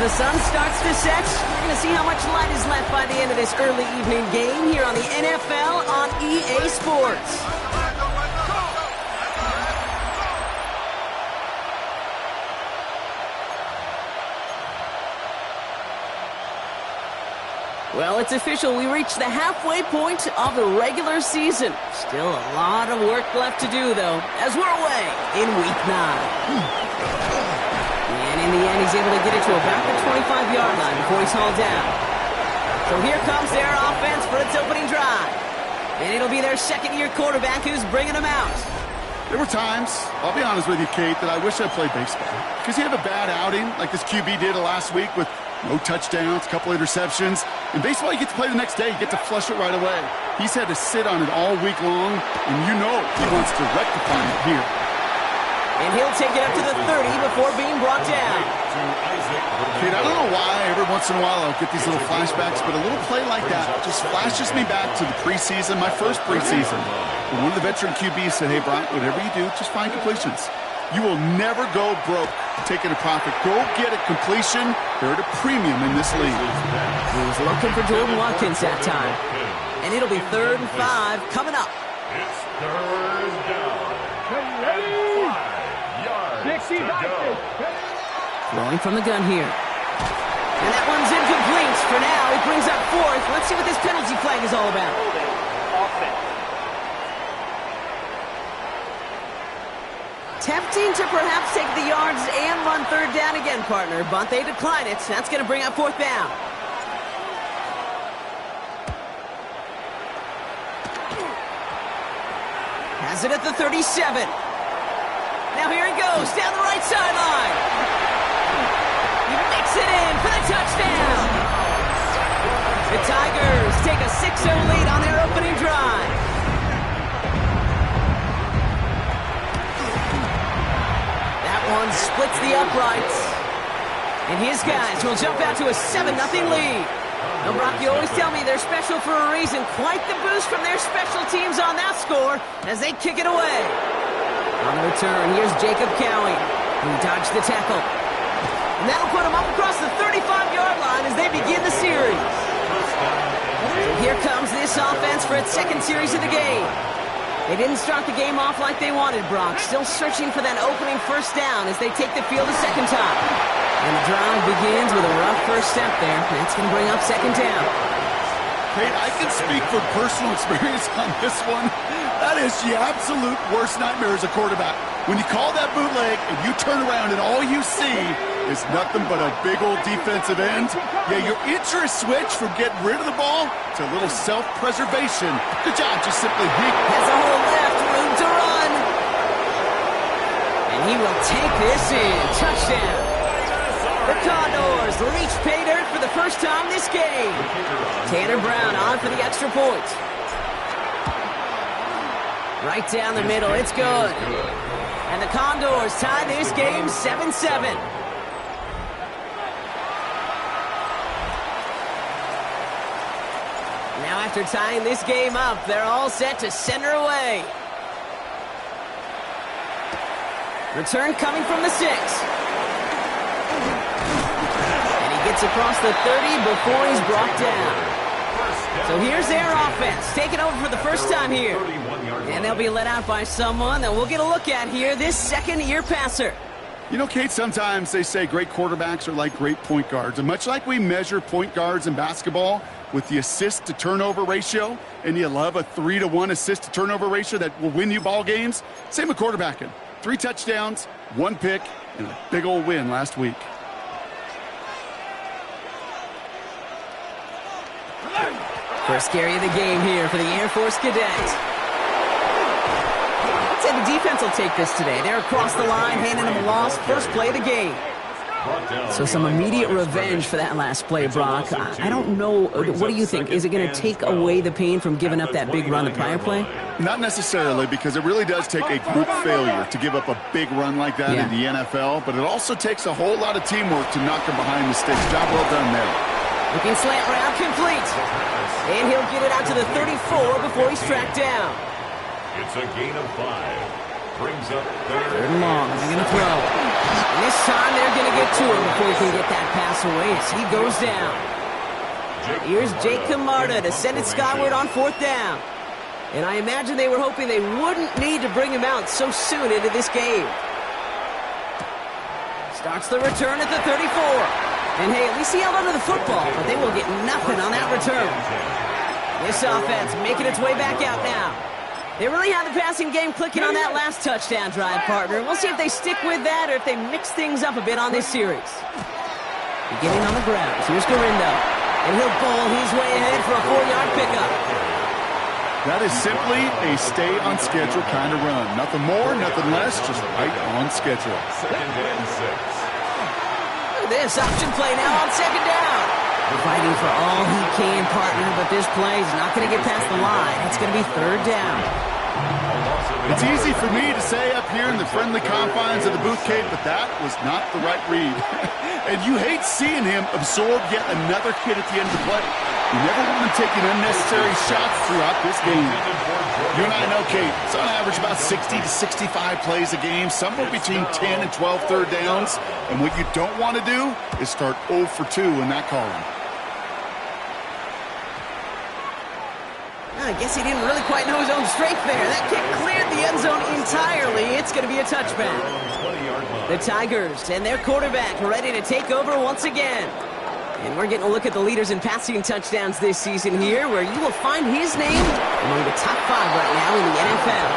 the sun starts to set, we're going to see how much light is left by the end of this early evening game here on the NFL on EA Sports. Well, it's official. We reached the halfway point of the regular season. Still a lot of work left to do, though, as we're away in Week 9. And in the end, he's able to get it to about the 25-yard line before he's hauled down. So here comes their offense for its opening drive. And it'll be their second-year quarterback who's bringing them out. There were times, I'll be honest with you, Kate, that I wish I played baseball. Because you have a bad outing like this QB did last week with no touchdowns, a couple interceptions. In baseball, you get to play the next day. You get to flush it right away. He's had to sit on it all week long, and you know he wants to rectify it here. And he'll take it up to the 30 before being brought down. Kate, I don't know why every once in a while I'll get these little flashbacks, but a little play like that just flashes me back to the preseason, my first preseason. And one of the veteran QBs said, hey, Brock, whatever you do, just find completions. You will never go broke taking a profit. Go get a completion. They're at a premium in this league. He was looking for Jordan Watkins that time. And it'll be 3rd and 5 coming up. It's 3rd down. 5 yards to go. Throwing from the gun here. And that one's incomplete. For now, he brings up 4th. Let's see what this penalty flag is all about. Tempting to perhaps take the yards and run 3rd down again, partner, but they decline it. That's going to bring up 4th down. Has it at the 37. Now here he goes, down the right sideline. He makes it in for the touchdown. The Tigers take a 6-0 lead on their opening drive. One splits the uprights. And his guys will jump out to a 7-0 lead. Now, Brock, you always tell me they're special for a reason. Quite the boost from their special teams on that score as they kick it away. On the return, here's Jacob Cowie, who dodged the tackle. And that'll put him up across the 35-yard line as they begin the series. So here comes this offense for its second series of the game. They didn't start the game off like they wanted, Brock. Still searching for that opening 1st down as they take the field a second time. And the drive begins with a rough first step there. That's going to bring up 2nd down. Kate, I can speak from personal experience on this one. That is the absolute worst nightmare as a quarterback. When you call that bootleg and you turn around and all you see is nothing but a big old defensive end, yeah, your interest switch from getting rid of the ball to a little self-preservation. Good job, just simply beat. Has a hole left, room to run. And he will take this in. Touchdown. The Condors reach pay dirt for the first time this game. Tanner Brown on for the extra point. Right down the middle, it's good. And the Condors tie this game 7-7. Now after tying this game up, they're all set to send her away. Return coming from the 6. And he gets across the 30 before he's brought down. So here's their offense, taking over for the first time here. And they'll be let out by someone that we'll get a look at here, this second-year passer. You know, Kate, sometimes they say great quarterbacks are like great point guards. And much like we measure point guards in basketball with the assist-to-turnover ratio, and you love a 3-to-1 assist-to-turnover ratio that will win you ball games, same with quarterbacking. 3 touchdowns, 1 pick, and a big old win last week. First carry of the game here for the Air Force Cadets. I'd say the defense will take this today. They're across the line, handing them a loss. First play of the game. So some immediate revenge for that last play, Brock. I don't know. What do you think? Is it going to take away the pain from giving up that big run the prior play? Not necessarily, because it really does take a group failure to give up a big run like that in the NFL. But it also takes a whole lot of teamwork to knock them behind the sticks. Job well done there. Looking slant route complete. And he'll get it out to the 34 before he's tracked down. It's a gain of 5. brings up Third and long. They're going to throw. And this time they're going to get to him before he can get that pass away as he goes down. Here's Jake Camarda to send it skyward on fourth down. And I imagine they were hoping they wouldn't need to bring him out so soon into this game. Starts the return at the 34. And hey, at least he held onto the football, but they will get nothing on that return. This offense making its way back out now. They really have the passing game clicking on that last touchdown drive, partner. We'll see if they stick with that or if they mix things up a bit on this series. Beginning on the ground, here's Garindo. And he'll bowl his way ahead for a 4-yard pickup. That is simply a stay-on-schedule kind of run. Nothing more, nothing less, just right on schedule. second and 6. Look at this option play now on second down. Fighting for all he can, partner, but this play is not going to get past the line. It's going to be third down. It's easy for me to say up here in the friendly confines of the booth cave, but that was not the right read. And you hate seeing him absorb yet another hit at the end of the play. You never want him taking unnecessary shots throughout this game. You and I know, Kate, it's on average about 60 to 65 plays a game, somewhere between 10 and 12 third downs. And what you don't want to do is start 0 for 2 in that column. I guess he didn't really quite know his own strength there. That kick cleared the end zone entirely. It's going to be a touchback. The Tigers and their quarterback ready to take over once again. And we're getting a look at the leaders in passing touchdowns this season here, where you will find his name among the top 5 right now in the NFL.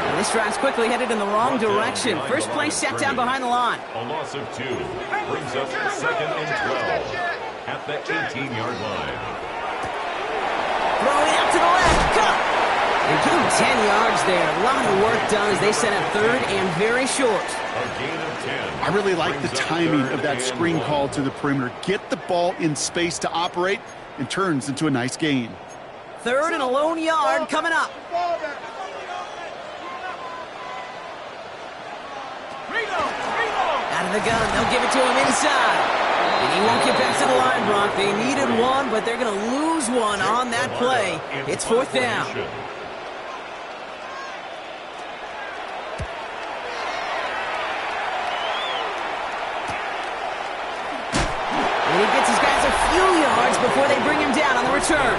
And this drive's quickly headed in the wrong direction. First play set down behind the line. A loss of 2 brings up second and 12 at the 18-yard line. Throwing out to the left. Go! And give him 10 yards there. A lot of work done as they set up third and very short. A gain of 10. I really like the timing of that screen call to the perimeter. Get the ball in space to operate and turns into a nice gain. Third and a lone yard coming up. Out of the gun. They'll give it to him inside. And he won't get back to the line, Brock. They needed one, but they're going to lose one on that play. It's fourth down. And he gets his guys a few yards before they bring him down on the return.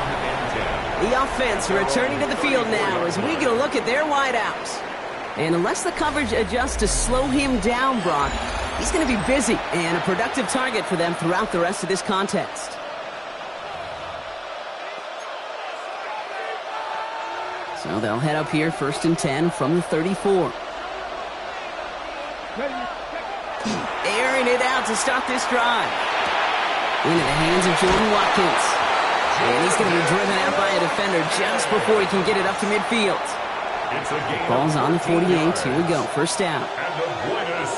The offense returning to the field now as we get a look at their wideouts. And unless the coverage adjusts to slow him down, Brock, he's going to be busy and a productive target for them throughout the rest of this contest. So they'll head up here first and 10 from the 34. Airing it out to start this drive. Into the hands of Jordan Watkins. And he's going to be driven out by a defender just before he can get it up to midfield. Ball's on the 48. Here we go. First down. And the Buenos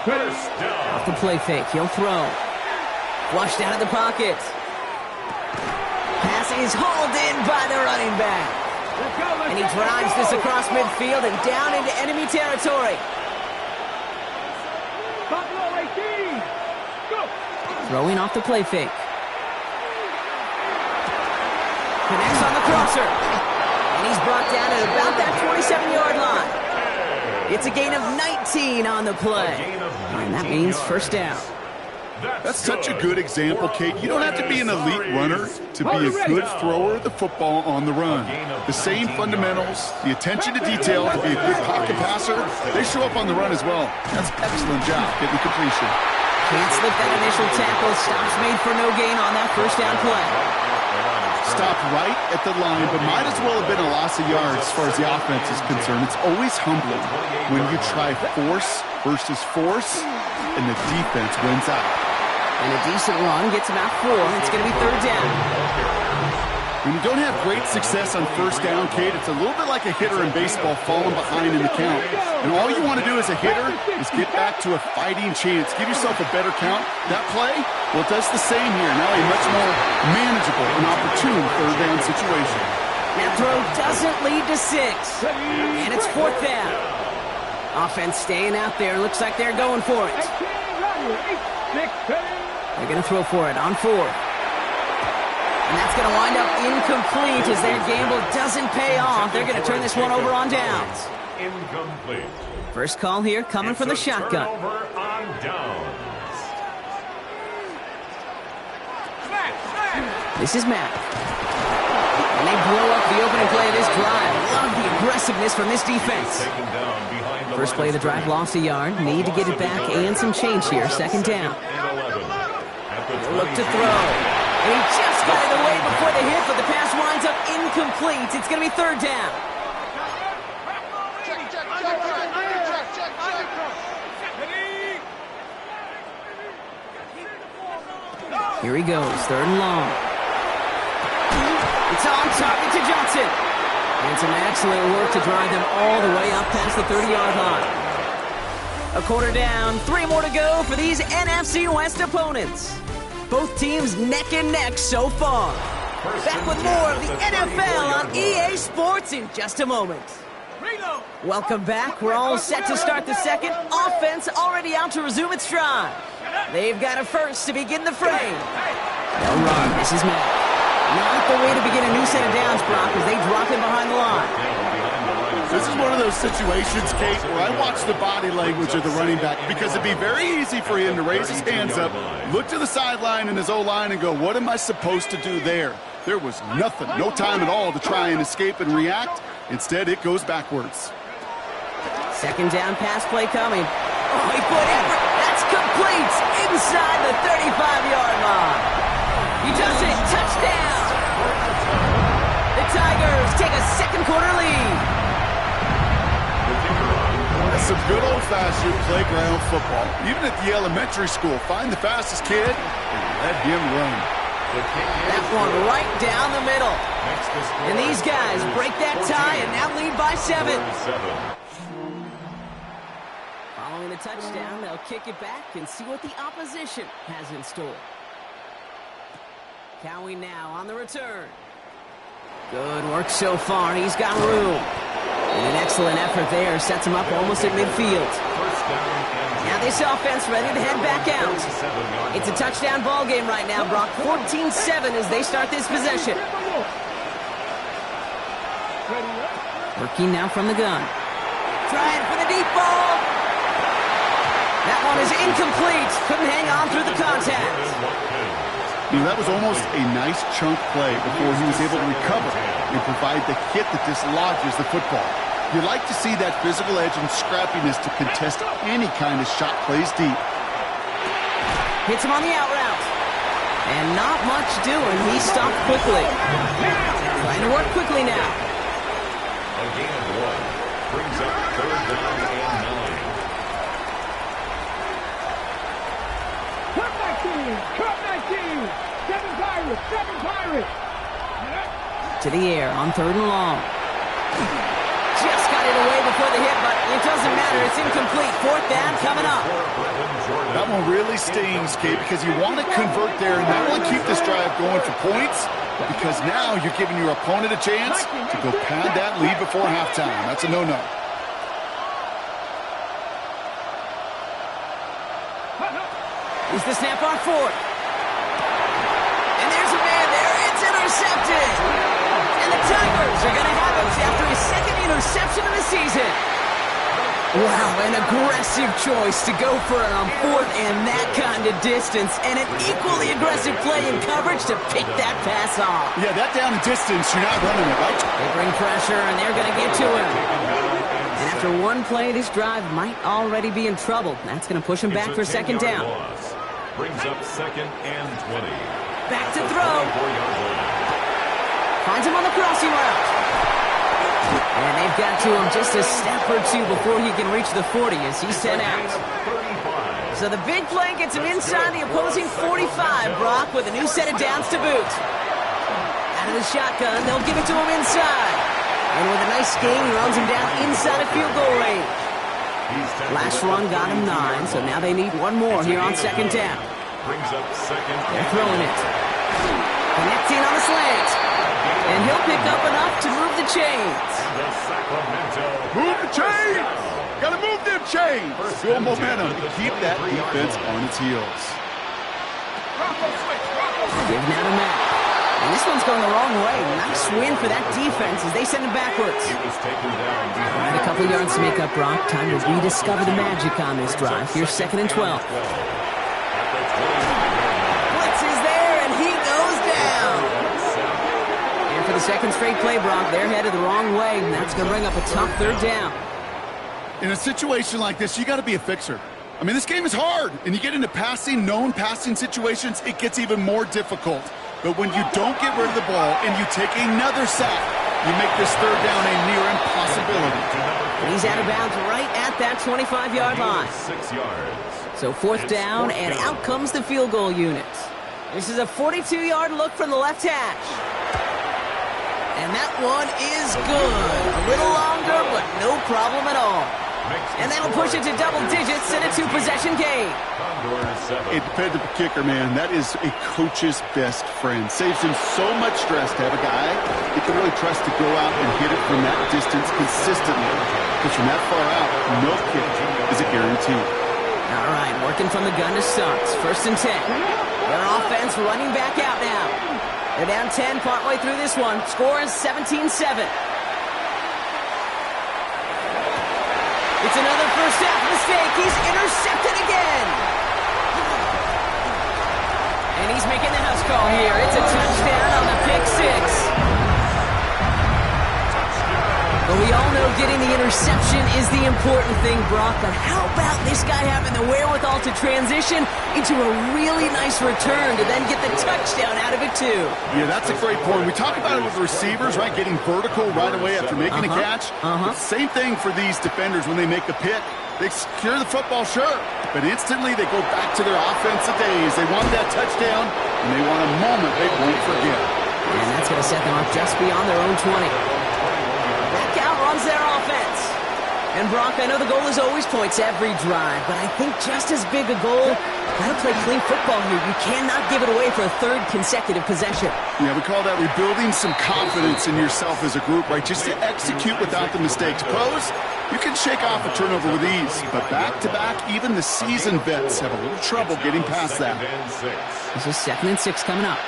first down. Off the play fake. He'll throw. Flushed out of the pocket. Pass is hauled in by the running back. And he drives this across midfield and down into enemy territory. Throwing off the play fake. Connects on the crosser. And he's brought down at about that 27-yard line. It's a gain of 19 on the play. And that means first down. That's such a good example, Kate. You don't have to be an elite runner to be a good thrower of the football on the run. The same fundamentals, the attention to detail to be a good pocket passer, they show up on the run as well. That's an excellent job getting completion. Can't slip that initial tackle. Stops made for no gain on that first down play. Stopped right at the line, but might as well have been a loss of yards as far as the offense is concerned. It's always humbling when you try force versus force, and the defense wins out. And a decent run gets him out 4. It's going to be third down. When you don't have great success on first down, Kate, it's a little bit like a hitter in baseball falling behind in the count. And all you want to do as a hitter is get back to a fighting chance. Give yourself a better count. That play, well, it does the same here. Now a much more manageable and opportune third down situation. That throw doesn't lead to 6. And it's fourth down. Offense staying out there. Looks like they're going for it. They're going to throw for it on 4. And that's going to wind up incomplete as their gamble doesn't pay off. They're going to turn this one over on downs. incomplete. First call here coming from the shotgun. Turnover on downs. This is Matt. And they blow up the opening play of this drive. Love the aggressiveness from this defense. Taken down behind the First play of the drive, lost a yard. Need to get it back and some change here. Second down. Look to throw. And he just got it away before the hit, but the pass winds up incomplete. It's going to be third down. Here he goes, third and long. It's on target to Johnson. And some excellent work to drive them all the way up past the 30-yard line. A quarter down, 3 more to go for these NFC West opponents. Both teams neck and neck so far. Back with more of the NFL on EA Sports in just a moment. Welcome back. We're all set to start the second. Offense already out to resume its drive. They've got a first to begin the frame. They'll run. This is Matt. Not the way to begin a new set of downs, Brock, as they drop him behind the line. This is one of those situations, Kate, where I watch the body language of the running back because it'd be very easy for him to raise his hands up, look to the sideline in his O-line and go, what am I supposed to do there? There was nothing, no time at all to try and escape and react. Instead, it goes backwards. Second down pass play coming. Oh, he put effort. That's complete inside the 35-yard line. He does it. Touchdown. The Tigers take a second quarter lead. That's some good old-fashioned playground football. Even at the elementary school, find the fastest kid and let him run. That one right down the middle. And these guys break that tie and now lead by 7. Following the touchdown, they'll kick it back and see what the opposition has in store. Cowie now on the return. Good work so far. He's got room. And an excellent effort there sets him up almost at midfield. Now this offense ready to head back out. It's a touchdown ball game right now, Brock. 14-7 as they start this possession. Working now from the gun. Trying for the deep ball. That one is incomplete. Couldn't hang on through the contact. You know, that was almost a nice chunk play before he was able to recover and provide the hit that dislodges the football. You like to see that physical edge and scrappiness to contest any kind of shot plays deep. Hits him on the out route. And not much doing. He stopped quickly. Trying to work quickly now. A gain of 1 brings up third down and 9. Cut 19! 7 Pirates! To the air on third and long. Just got it away before the hit, but it doesn't matter. It's incomplete. Fourth down coming up. That one really stings, Kate, because you want to convert there and not only keep this drive going for points, because now you're giving your opponent a chance to go pad that lead before halftime. That's a no-no. Here's the snap on fourth. And there's a man there. It's intercepted. And the Tigers are going to have it after his second interception of the season. Wow, an aggressive choice to go for it on fourth and that kind of distance. And an equally aggressive play in coverage to pick that pass off. Yeah, that down and distance, you're not running it, right? They bring pressure, and they're going to get to him. And after one play, this drive might already be in trouble. That's going to push him back for second down. Brings up second and 20. Back to throw. Finds him on the crossing route. And they've got to him just a step or two before he can reach the 40 as he's sent out. So the big play gets him inside the opposing 45, Brock, with a new set of downs to boot. Out of the shotgun, they'll give it to him inside. And with a nice gain, he runs him down inside of field goal range. Last run got him 9, so now they need one more here on second down. Brings up second. They're throwing it. Connecting on the slant. And he'll pick up enough to move the chains. The Sacramento. Move the chains! Gotta move them chains! Build momentum to keep that defense on its heels. Give now to Matt. And this one's going the wrong way. Nice win for that defense as they send it backwards. He was taken down Trying to come couple yards to make up, Brock. Time to rediscover the magic on this drive. Here's 2nd and 12. Blitz is there, and he goes down. And for the second straight play, Brock, they're headed the wrong way, and that's going to bring up a tough 3rd down. In a situation like this, you got to be a fixer. I mean, this game is hard, and you get into known passing situations, it gets even more difficult. But when you don't get rid of the ball and you take another sack, you make this 3rd down a near impossibility. And he's out of bounds right at that 25-yard line. 6 yards. So 4th down, and out comes the field goal unit. This is a 42-yard look from the left hash. And that one is good. A little longer, but no problem at all. And that'll push it to double digits in a 2-possession game. A dependable kicker, man. That is a coach's best friend. Saves him so much stress to have a guy he can really trust to go out and hit it from that distance consistently. Because from that far out, no kick is a guarantee. All right, working from the gun to start. 1st and 10. Their offense running back out now. They're down 10 partway through this one. Score is 17-7. It's another first half mistake. He's intercepted again. And he's making the house call here. It's a touchdown on the pick 6. But we all know getting the interception is the important thing, Brock. But how about this guy having the wherewithal to transition into a really nice return to then get the touchdown out of it, too? Yeah, that's a great point. We talk about it with receivers, right? Getting vertical right away after making a catch. Same thing for these defenders when they make a pick. They secure the football, sure, but instantly they go back to their offensive days. They want that touchdown, and they want a moment they won't forget. And that's going to set them up just beyond their own 20. Back out runs their offense. And Brock, I know the goal is always points every drive, but I think just as big a goal, got to play clean football here. You cannot give it away for a 3rd consecutive possession. Yeah, we call that rebuilding some confidence in yourself as a group, right? Just to execute without the mistakes. Pros, you can shake off a turnover with ease, but back-to-back, even the seasoned vets have a little trouble getting past that. This is 2nd and 6 coming up.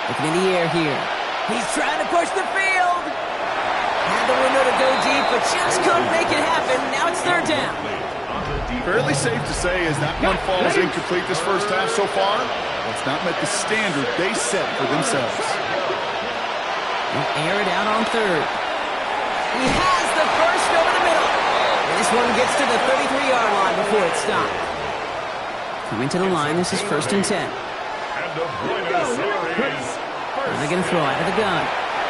Looking in the air here. He's trying to push the field. Had the window to go deep, but just couldn't make it happen. Now it's 3rd down. Fairly safe to say as that one falls incomplete this first half so far, it's not met the standard they set for themselves. They'll air it out on 3rd. He has the first over the middle. And this one gets to the 33-yard line before it's stopped. Coming to the line, this is 1st and 10. And they're going to throw out of the gun.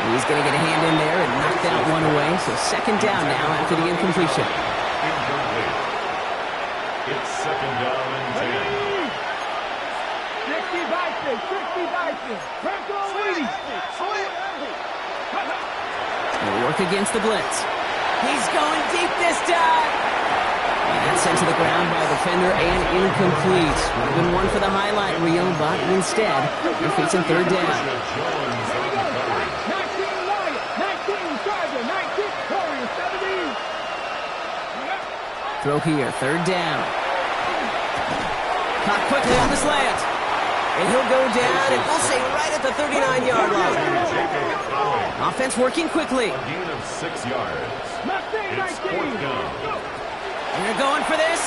He's going to get a hand in there and knock that one away. So 2nd down now after the incompletion. It's 2nd down and 10. 60-60. They'll work against the blitz. He's going deep this time. And that's sent to the ground by a defender and incomplete. Would have been one for the highlight reel, but instead, they're facing 3rd down. Throw here, 3rd down. Caught quickly on the slant. And he'll go down, and we'll say right at the 39-yard line. Offense working quickly. A gain of 6 yards. It's 4th down. And they're going for this.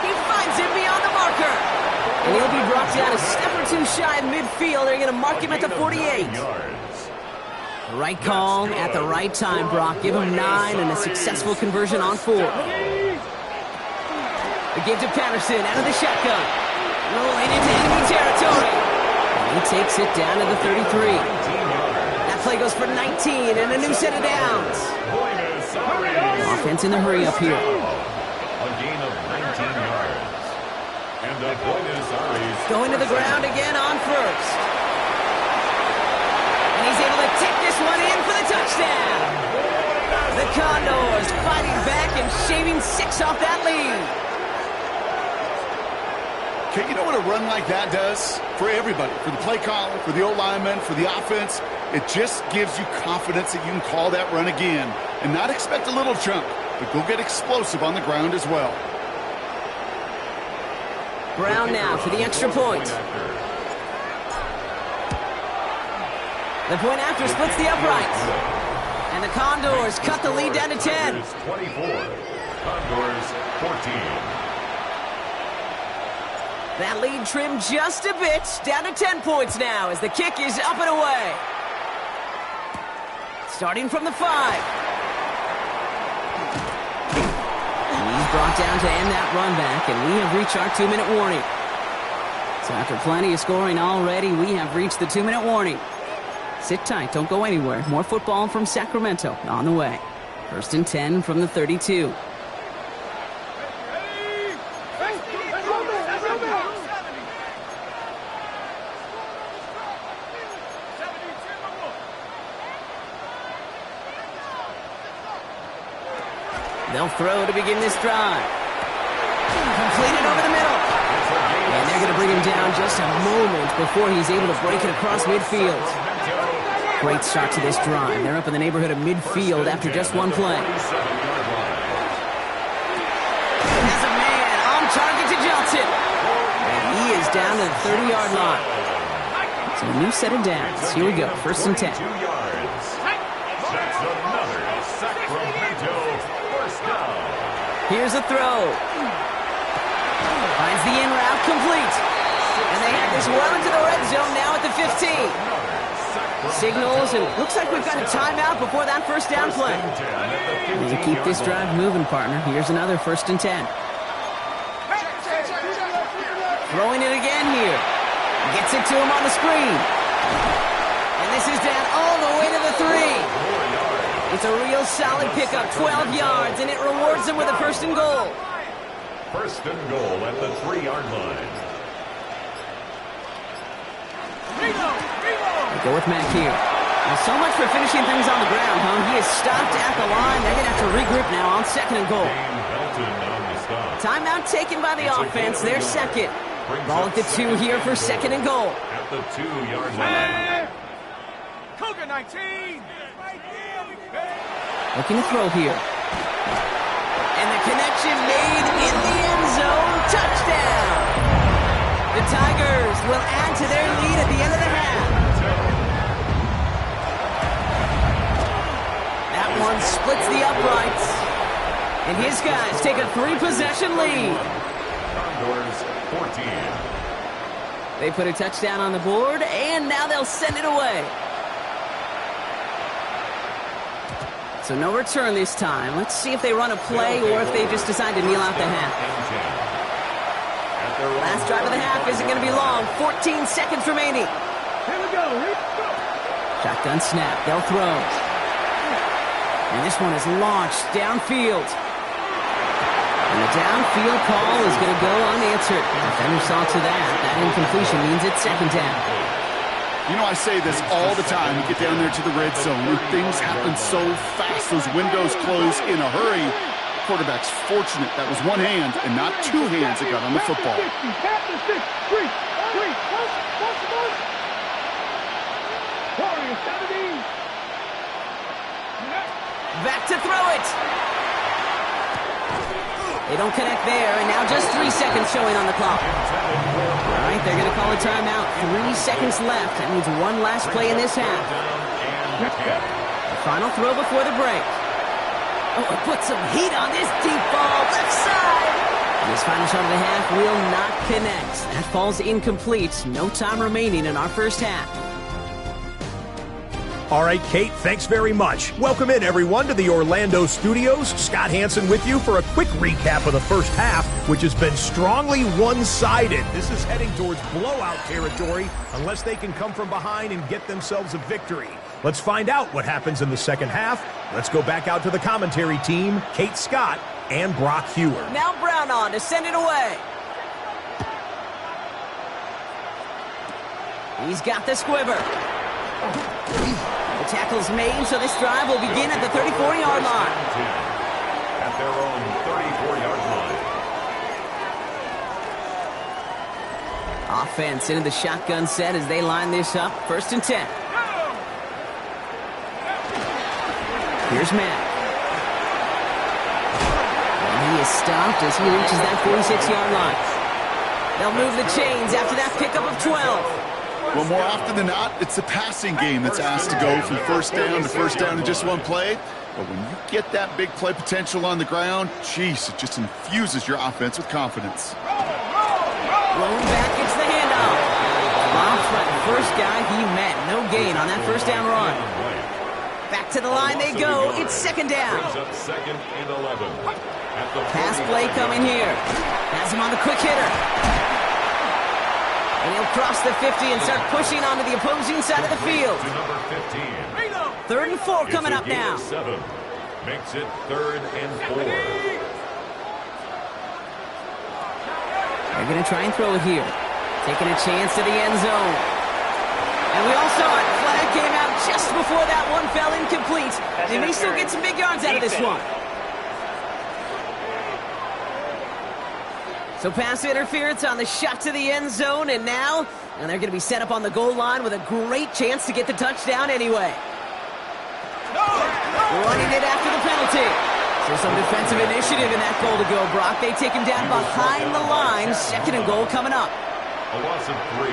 He finds him beyond the marker. And he'll be brought down a step or two shy of midfield. They're going to mark him at the 48. The right call at the right time, Brock. Give him 9 and a successful conversion on 4. The give to Patterson out of the shotgun. Rolling into enemy territory. And he takes it down to the 33. That play goes for 19 and a new set of downs. Offense in the hurry up here. A gain of 19 yards. And the Buenos Aires going to the ground again on 1st. And he's able to take this one in for the touchdown. The Condors fighting back and shaving 6 off that lead. Okay, you know what a run like that does? For everybody, for the play caller, for the O-lineman, for the offense, it just gives you confidence that you can call that run again and not expect a little chunk, but go get explosive on the ground as well. Brown now for the extra point. The point after splits the uprights. And the Condors cut the lead down to 10. It's 24. Condors 14. That lead trimmed just a bit, down to 10 points now as the kick is up and away. Starting from the 5. And he's brought down to end that run back, and we have reached our 2-minute warning. So after plenty of scoring already, we have reached the 2-minute warning. Sit tight, don't go anywhere. More football from Sacramento on the way. 1st and 10 from the 32. They'll throw to begin this drive. Completed over the middle. And they're going to bring him down just a moment before he's able to break it across midfield. Great start to this drive. They're up in the neighborhood of midfield after just one play. Has a man on target to Johnson. And he is down to the 30-yard line. So a new set of downs. Here we go. 1st and 10. 2 yards. That's another Sacramento first down. Here's a throw. Finds the in route complete. And they have this well into the red zone now at the 15. Signals, and looks like we've got a timeout before that first down play. Need to keep this drive moving, partner. Here's another 1st and 10. Throwing it again here. Gets it to him on the screen. And this is down all the way to the 3. It's a real solid pickup, 12 yards, and it rewards him with a 1st and goal. 1st and goal at the 3-yard line. They go with Mack here. Well, so much for finishing things on the ground, huh? He is stopped at the line. They're going to have to regroup now on 2nd and goal. Timeout taken by the offense. Their 2nd. Ball at the 2 here for 2nd and goal. At the 2-yard line. Cougar 19. Looking to throw here. And the connection made in the end zone. Touchdown! The Tigers will add to their lead at the end of the half. That one splits the uprights. And his guys take a 3-possession lead. Condors 14. They put a touchdown on the board, and now they'll send it away. So no return this time. Let's see if they run a play or if they just decide to kneel out the half. Last drive of the half isn't going to be long. 14 seconds remaining. Here we go. Shotgun snap. They'll throw. And this one is launched downfield. And the downfield call is going to go unanswered. Defender saw to that. That incompletion means it's 2nd down. You know, I say this all the time. You get down there to the red zone where things happen so fast. Those windows close in a hurry. Quarterback's fortunate that was one hand and not 2 hands that got on the football. Back to throw it. They don't connect there, and now just 3 seconds showing on the clock. All right, they're going to call a timeout. 3 seconds left. That means one last play in this half. The final throw before the break. Oh, it put some heat on this deep ball. Left side. This final shot of the half will not connect. That falls incomplete. No time remaining in our first half. All right, Kate, thanks very much. Welcome in, everyone, to the Orlando studios. Scott Hansen with you for a quick recap of the first half, which has been strongly one-sided. This is heading towards blowout territory unless they can come from behind and get themselves a victory. Let's find out what happens in the second half. Let's go back out to the commentary team, Kate Scott and Brock Hewer. Now Brown on to send it away. He's got the squiver. The tackle's made, so this drive will begin at the 34-yard line. At their own 34-yard line. Offense into the shotgun set as they line this up. 1st and 10. Here's Matt. And he is stopped as he reaches that 46-yard line. They'll move the chains after that pickup of 12. Well, more often than not, it's the passing game that's asked to go from first down in just one play. But when you get that big play potential on the ground, geez, it just infuses your offense with confidence. Rolling back, gets the handoff. Bob's by the first guy he met. No gain on that first down run. Back to the line they go. It's second down. Second and 11. Pass play coming here. Has him on the quick hitter. And he'll cross the 50 and start pushing onto the opposing side of the field. To number 15. 3rd and 4 coming up now. 7. Makes it 3rd and 4. They're going to try and throw it here. Taking a chance to the end zone. And we all saw it. Flag came out just before that one fell incomplete. They may still get some big yards out of this one. So pass interference on the shot to the end zone, and now they're going to be set up on the goal line with a great chance to get the touchdown anyway. Running it after the penalty. So some defensive initiative in that goal to go, Brock. They take him down behind the line. 2nd and goal coming up. A loss of 3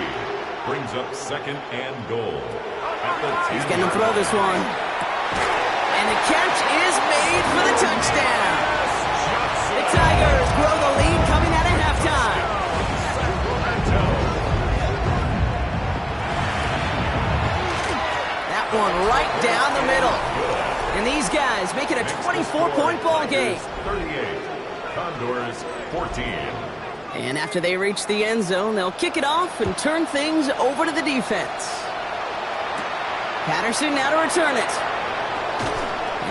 brings up 2nd and goal. He's going to throw this one. And the catch is made for the touchdown. The Tigers grow the lead coming out of halftime. That one right down the middle. And these guys make it a 24-point ball game. 38. Condors 14. And after they reach the end zone, they'll kick it off and turn things over to the defense. Patterson now to return it.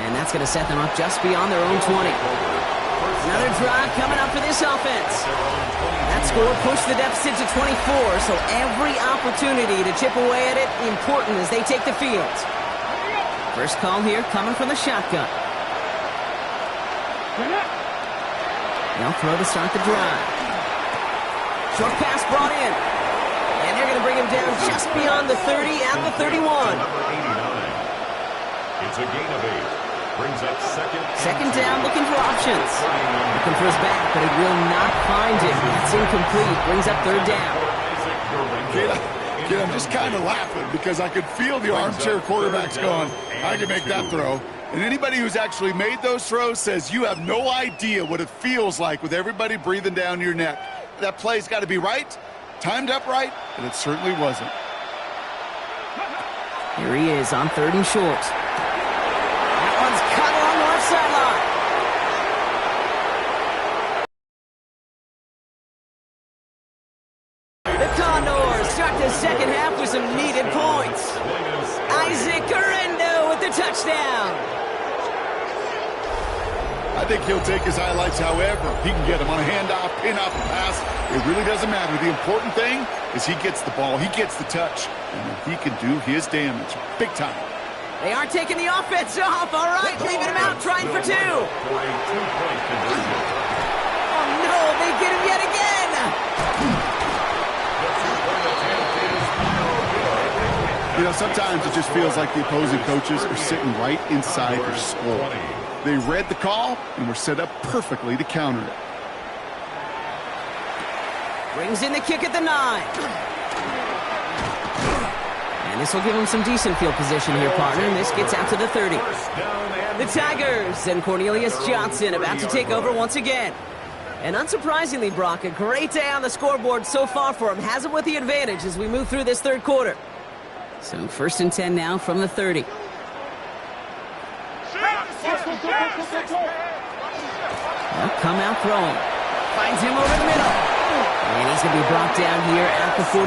And that's going to set them up just beyond their own 20. Another drive coming up for this offense. That score pushed the deficit to 24, so every opportunity to chip away at it important as they take the field. First call here coming from the shotgun. They'll throw to start the drive. Short pass brought in. And they're going to bring him down just beyond the 30 at the 31. It's a gain of 8. Brings up second down, looking for options. Looking for his back, but he will not find it. It's incomplete. Brings up 3rd down. Kid, I'm just kind of laughing because I could feel the armchair quarterbacks going, I can make that throw. And anybody who's actually made those throws says you have no idea what it feels like with everybody breathing down your neck. That play's got to be right, timed up right, and it certainly wasn't. Here he is on 3rd and short. That one's cut along the left sideline. The Condors start the second half with some needed points. Isaac with the touchdown. I think he'll take his highlights however he can get them on a handoff, pin off, a pass. It really doesn't matter. The important thing is he gets the ball, he gets the touch, and he can do his damage big time. They are taking the offense off. All right, leaving him out, trying for 2. Oh, no, they get him yet again. You know, sometimes it just feels like the opposing coaches are sitting right inside their score. They read the call and were set up perfectly to counter it. Brings in the kick at the 9. And this will give him some decent field position here, partner. And this gets out to the 30. The Tigers and Cornelius Johnson about to take over once again. And unsurprisingly, Brock, a great day on the scoreboard so far for him. Has him with the advantage as we move through this third quarter. So 1st and 10 now from the 30. Well, come out throwing. Finds him over the middle. And he's going to be brought down here at the 42.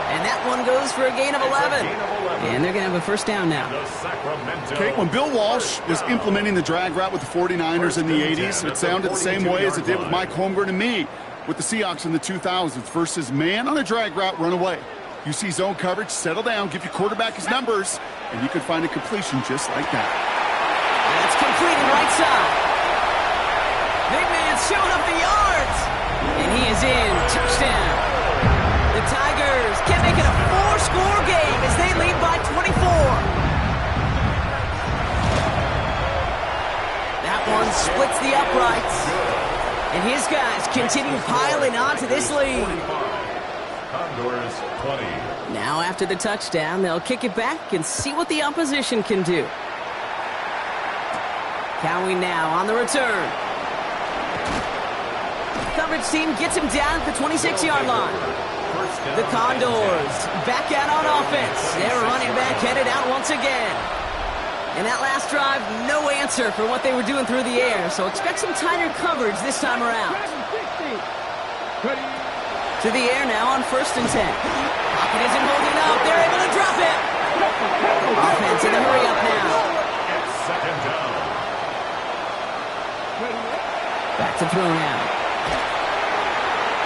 And that one goes for a gain of 11. And they're going to have a first down now. Okay, when Bill Walsh was implementing the drag route with the 49ers in the 80s, it sounded the same way as it did with Mike Holmgren and me with the Seahawks in the 2000s versus man on a drag route, run away. You see zone coverage, settle down, give your quarterback his numbers, and you can find a completion just like that. That's completed right side. Big man's showing up the yards. And he is in. Touchdown. The Tigers can make it a 4-score game as they lead by 24. That one splits the uprights. And his guys continue piling on to this lead. Condors 20. Now after the touchdown, they'll kick it back and see what the opposition can do. Cowie now on the return. Coverage team gets him down at the 26-yard line. The Condors back out on offense. Their running back headed out once again. And that last drive, no answer for what they were doing through the air, so expect some tighter coverage this time around. To the air now on 1st and 10. Pocket isn't holding up. They're able to drop it. Offense in a hurry up now. It's 2nd down. Back to throw now.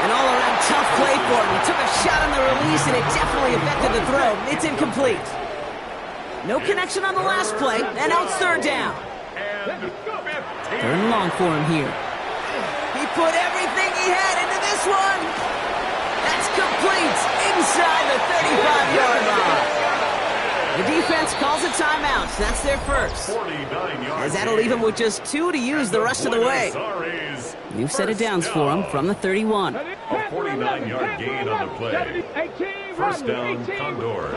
An all-around tough play for him. He took a shot on the release, and it definitely affected the throw. It's incomplete. No connection on the last play, and now it's 3rd down. And 3rd and long for him here. He put everything he had into this one. That's complete inside the 35-yard line. The defense calls a timeout. That's their first. 49 yards. As that'll leave him with just 2 to use the rest of the way. New set of downs for him from the 31. A 49-yard gain on the play. 1st down, Condors.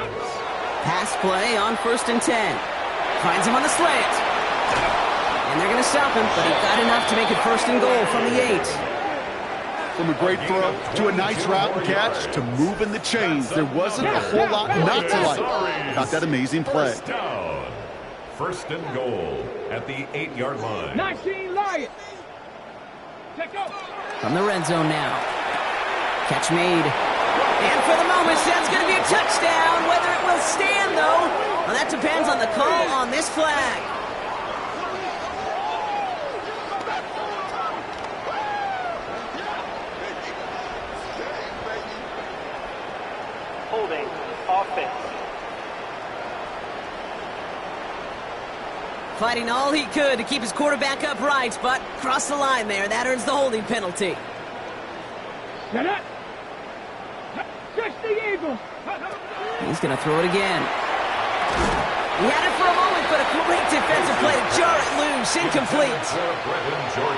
Pass play on 1st and 10. Finds him on the slant. And they're going to stop him, but he got enough to make it 1st and goal from the 8. From a great throw to a nice route and catch to moving the chains, there wasn't a whole lot not to like about that amazing play. 1st down. 1st and goal at the 8-yard line. 19 Lions. From the red zone now. Catch made. And for the moment, that's going to be a touchdown. Whether it will stand, though, well, that depends on the call on this flag. Holding offense. Fighting all he could to keep his quarterback upright, but crossed the line there. That earns the holding penalty. He's going to throw it again. He had it for a moment, but a great defensive play to jar it loose. Incomplete.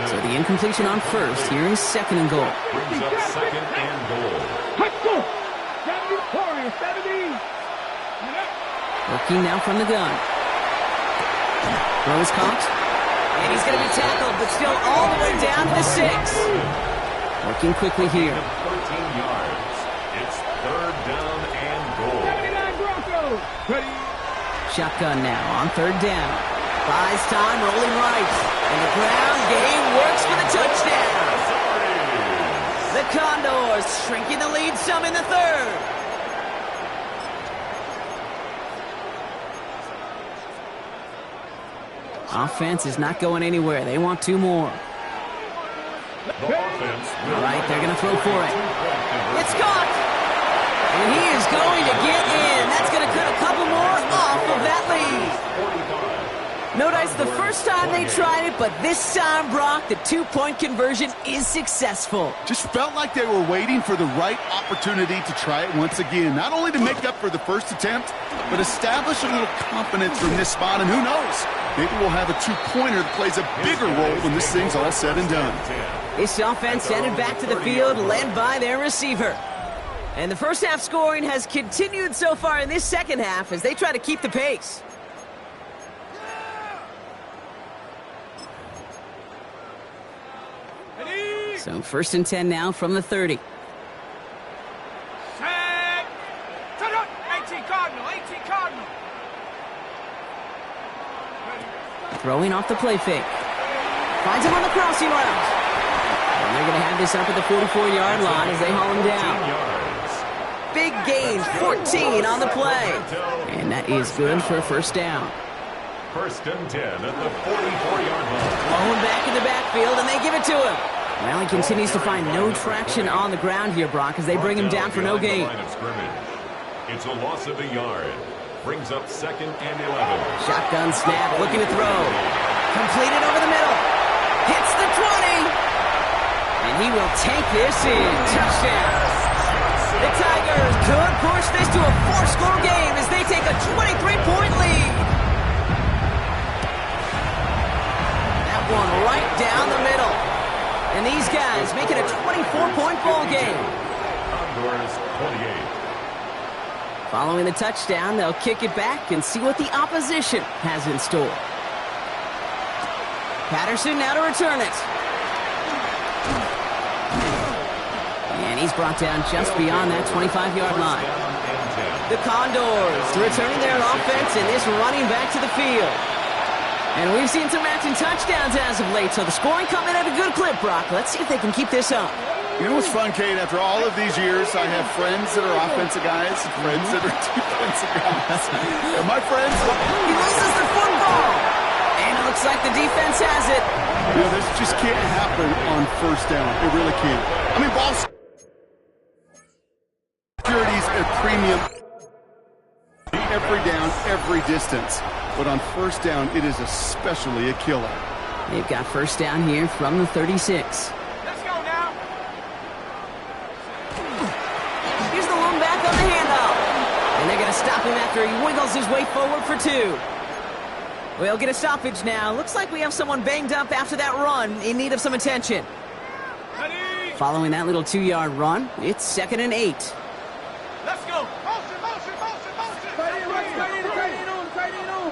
So the incompletion on 1st. Here is 2nd and goal. Brings up 2nd and goal. Working now from the gun. Throw is caught. And he's going to be tackled, but still all the way down to the 6. Working quickly here. 13 yards. It's 3rd down and goal. Shotgun now on 3rd down. Buys time, rolling right. And the ground game works for the touchdown. The Condors shrinking the lead some in the 3rd. Offense is not going anywhere. They want 2 more. The offense. All right, they're going to throw for it. It's caught. And he is going to get in. That's going to cut a couple more off of that lead. No dice the first time they tried it, but this time, Brock, the 2-point conversion is successful. Just felt like they were waiting for the right opportunity to try it once again. Not only to make up for the first attempt, but establish a little confidence from this spot. And who knows, maybe we'll have a 2-pointer that plays a bigger role when this thing's all said and done. This offense headed back to the field, led by their receiver. And the first half scoring has continued so far in this second half as they try to keep the pace. So 1st and 10 now from the 30. 18 Cardinal, 18 Cardinal. Throwing off the play fake. Finds him on the crossing route. And they're going to have this up at the 44-yard line as they haul him down. Big gain, 14 on the play. And that is good for a 1st down. 1st and 10 at the 44-yard line. Blown back in the backfield, and they give it to him. Well, he continues to find no traction on the ground here, Brock, as they bring him down for no gain. It's a loss of a yard. Brings up 2nd and 11. Shotgun snap, looking to throw. Completed over the middle. Hits the 20. And he will take this in. Touchdown. The Tigers could push this to a 4-score game as they take a 23-point lead. That one right down the middle. And these guys make it a 24-point ball game. Condors 28. Following the touchdown, they'll kick it back and see what the opposition has in store. Patterson now to return it. And he's brought down just beyond that 25-yard line. The Condors returning their offense and this running back to the field. And we've seen some matching touchdowns as of late, so the scoring coming at a good clip, Brock. Let's see if they can keep this up. You know what's fun, Kate? After all of these years, I have friends that are offensive guys and friends that are defensive guys. And my friends... He loses the football. And it looks like the defense has it. You know, this just can't happen on first down. It really can't. I mean, ball security's at premium every down, every distance. But on first down, it is especially a killer. They've got first down here from the 36. Let's go now. Here's the lone back on the handoff. And they're going to stop him after he wiggles his way forward for 2. We'll get a stoppage now. Looks like we have someone banged up after that run in need of some attention. Ready. Following that little 2-yard run, it's 2nd and 8. Let's go. Motion, motion, motion, motion. Tight in on.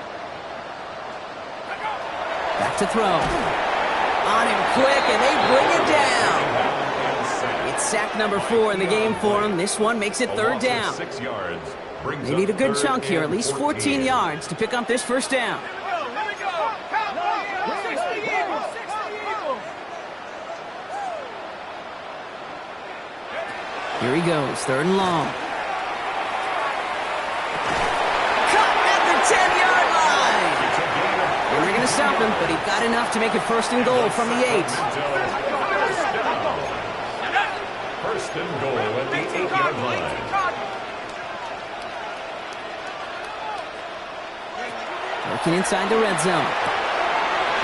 Back to throw. On him quick, and they bring it down. It's sack number 4 in the game for him. This one makes it 3rd down. 6 yards. They need a good chunk here, at least 14 yards to pick up this first down. Here he goes, 3rd and long. Cut at the 10-yard line. And they're going to stop him, but he got enough to make it 1st and goal from the 8. First and goal at the 8-yard line. Working inside the red zone.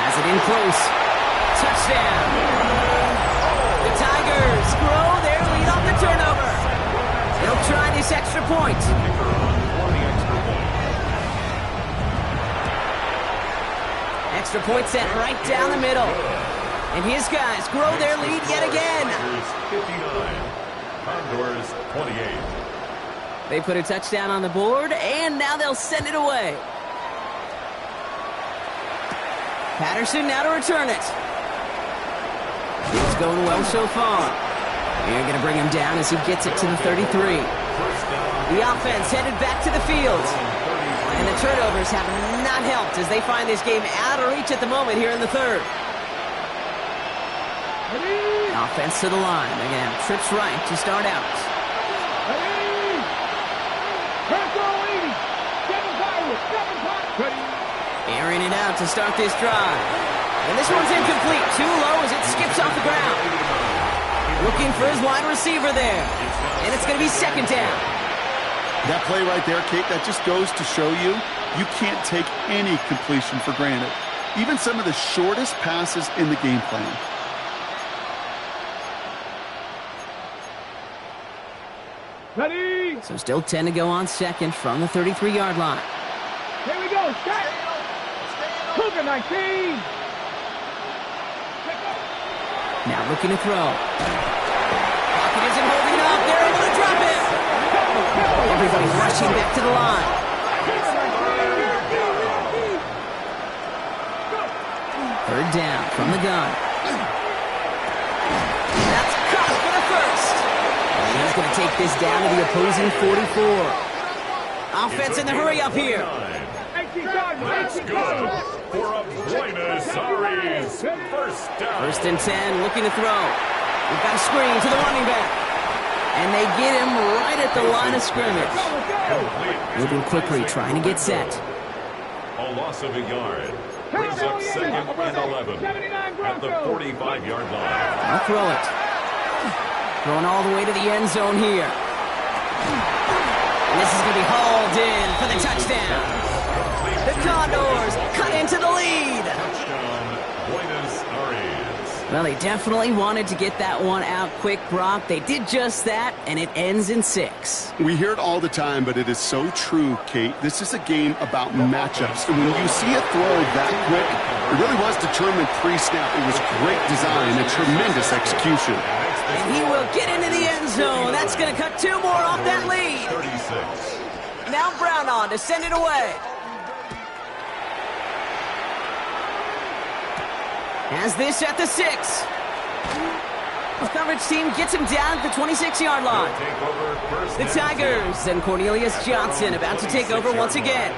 Has it in close. Touchdown. The Tigers grow their lead off the turnover. They'll try this extra point. Extra point set right down the middle. And his guys grow their lead yet again. 59. Condors 28. They put a touchdown on the board, and now they'll send it away. Patterson now to return it. It's going well so far. They're going to bring him down as he gets it to the 33. The offense headed back to the field. And the turnovers have not helped as they find this game out of reach at the moment here in the 3rd. Offense to the line. They're going to have trips right to start out. Airing it out to start this drive. And this one's incomplete. Too low as it skips off the ground. Looking for his wide receiver there. And it's going to be 2nd down. That play right there, Kate, that just goes to show you, you can't take any completion for granted. Even some of the shortest passes in the game plan. Ready. So still 10 to go on 2nd from the 33-yard line. Here we go. Set. Cougar 19. Now looking to throw. Pocket isn't holding up. They're able to drop it. Everybody rushing back to the line. Third down from the gun. That's caught for the 1st. And he's going to take this down to the opposing 44. Offense in the hurry up here. Let's go for a Buenos Aires first down. 1st and 10, looking to throw. We've got a screen to the running back. And they get him right at the line of scrimmage. Moving quickly, trying to get set. A loss of a yard. Brings up 2nd and 11 at the 45-yard line. I'll throw it. Throwing all the way to the end zone here. And this is going to be hauled in for the touchdown. The Condors cut into the lead. Touchdown, Buenos Aires. Well, they definitely wanted to get that one out quick, Brock. They did just that, and it ends in 6. We hear it all the time, but it is so true, Kate. This is a game about matchups. And when you see a throw that quick, it really was determined pre-snap. It was great design and tremendous execution. And he will get into the end zone. That's going to cut 2 more off that lead. 36. Now Brown on to send it away. Has this at the 6. The coverage team gets him down at the 26-yard line. The Tigers and Cornelius Johnson about to take over once again.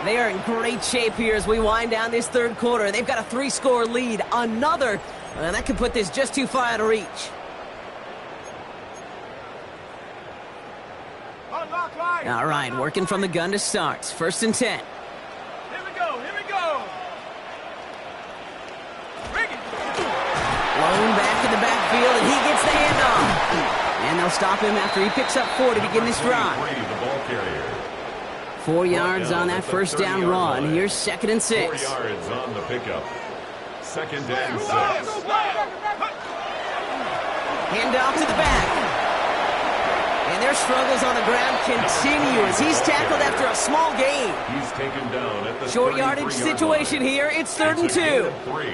They are in great shape here as we wind down this third quarter. They've got a 3-score lead. Another, that could put this just too far out of reach. All right, working from the gun to start. 1st and 10. Here we go. Blown back in the backfield, and he gets the handoff. And they'll stop him after he picks up 4 to begin this drive. 4 yards on that first down run. Here's 2nd and 6. 4 yards on the pickup. 2nd and 6. Handoff to the back. And their struggles on the ground continue as he's tackled after a small gain. He's taken down at the Short yardage situation here. It's 3rd and 2. 3.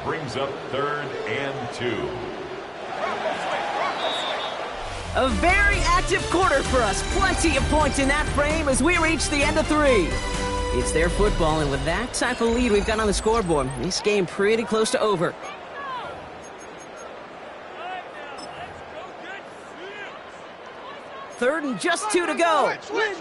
Brings up 3rd and 2. A very active quarter for us. Plenty of points in that frame as we reach the end of 3. It's their football, and with that type of lead we've got on the scoreboard, this game pretty close to over. Third and just 2 to go. Switch.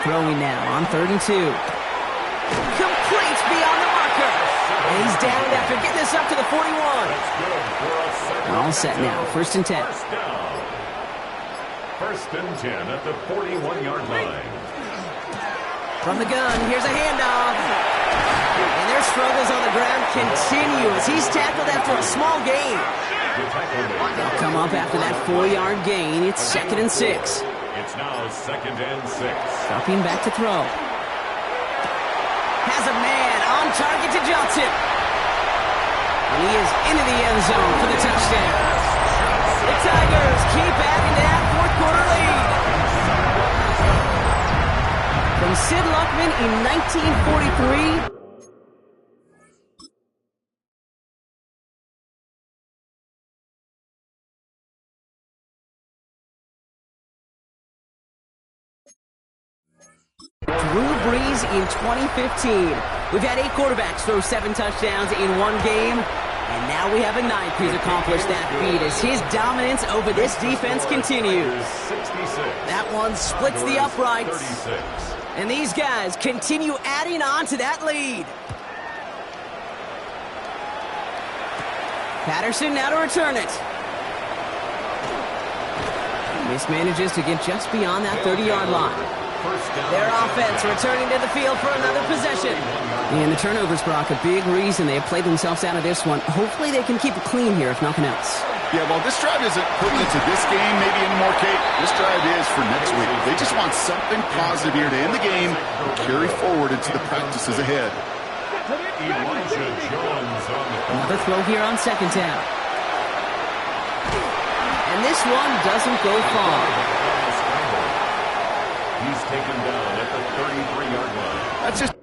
Throwing now on 3rd and 2. Complete beyond the marker. And he's down after getting this up to the 41. All set now. 1st and 10. 1st and 10 at the 41-yard line. From the gun, here's a handoff. And their struggles on the ground continue as he's tackled after a small gain. They'll come up after that 4-yard gain. It's 2nd and 6. It's now 2nd and 6. Dropping back to throw. Has a man on target to Johnson. And he is into the end zone for the touchdown. The Tigers keep adding to that 4th quarter lead. From Sid Luckman in 1943. Drew Brees in 2015. We've had 8 quarterbacks throw 7 touchdowns in one game, and now we have a 9th who's accomplished that feat as his dominance over this defense continues. 66. That one splits the uprights, 36. and these guys continue adding on to that lead. Patterson now to return it. Mismanages to get just beyond that 30-yard line. Their offense returning to the field for another possession. And the turnovers, Brock, a big reason they have played themselves out of this one. Hopefully they can keep it clean here, if nothing else. Yeah, well, this drive isn't pertinent to this game maybe anymore, Kate. This drive is for next week. They just want something positive here to end the game and carry forward into the practices ahead. Elijah Jones on the Another throw here on 2nd down. And this one doesn't go far. He's taken down at the 33-yard line. That's just